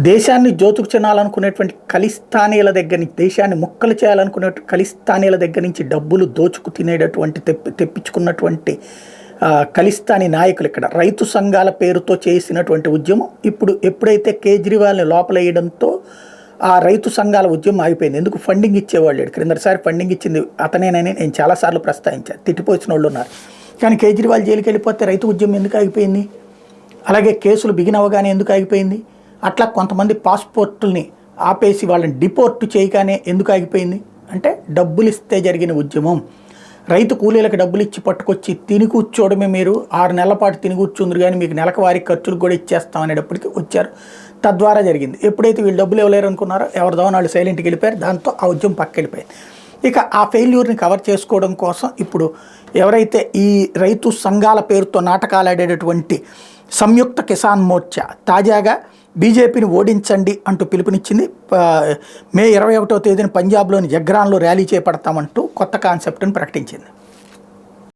దేశాన్ని జోతుకు తినాలనుకునేటువంటి ఖలిస్తానీల దగ్గర నుంచి, దేశాన్ని ముక్కలు చేయాలనుకునే ఖలిస్తానీల దగ్గర నుంచి డబ్బులు దోచుకు తినేటటువంటి తెప్పించుకున్నటువంటి ఖలిస్తానీ నాయకులు ఇక్కడ రైతు సంఘాల పేరుతో చేసినటువంటి ఉద్యమం ఇప్పుడు ఎప్పుడైతే కేజ్రీవాల్ని లోపలేయడంతో ఆ రైతు సంఘాల ఉద్యమం ఆగిపోయింది. ఎందుకు? ఫండింగ్ ఇచ్చేవాళ్ళు. క్రిందసారి ఫండింగ్ ఇచ్చింది అతనేనని నేను చాలాసార్లు ప్రస్తావించాను. తిట్టిపోసిన వాళ్ళు ఉన్నారు. కానీ కేజ్రీవాల్ జైలుకి వెళ్ళిపోతే రైతు ఉద్యమం ఎందుకు ఆగిపోయింది? అలాగే కేసులు బిగిన్ అవగానే ఎందుకు ఆగిపోయింది? అట్లా కొంతమంది పాస్పోర్టుల్ని ఆపేసి వాళ్ళని డిపోర్ట్ చేయగానే ఎందుకు ఆగిపోయింది? అంటే డబ్బులు ఇస్తే జరిగిన ఉద్యమం. రైతు కూలీలకు డబ్బులు ఇచ్చి పట్టుకొచ్చి తిని కూర్చోవడమే, మీరు 6 నెలల పాటు తిని కూర్చుందరు కానీ మీకు నెలకు వారి ఖర్చులు కూడా ఇచ్చేస్తాం అనేటప్పటికి వచ్చారు. తద్వారా జరిగింది. ఎప్పుడైతే వీళ్ళు డబ్బులు ఇవ్వలేరు అనుకున్నారో ఎవరిదో వాళ్ళు సైలెంట్కి వెళ్ళిపోయారు. దాంతో ఆ ఉద్యమం పక్కకెళ్ళిపోయింది. ఇక ఆ ఫెయిల్యూర్ని కవర్ చేసుకోవడం కోసం ఇప్పుడు ఎవరైతే ఈ రైతు సంఘాల పేరుతో నాటకాలు ఆడేటటువంటి సంయుక్త కిసాన్ మోర్చా తాజాగా బీజేపీని ఓడించండి అంటూ పిలుపునిచ్చింది. మే 21వ తేదీన పంజాబ్లోని జగ్రాన్లో ర్యాలీ చేపడతామంటూ కొత్త కాన్సెప్ట్ని ప్రకటించింది.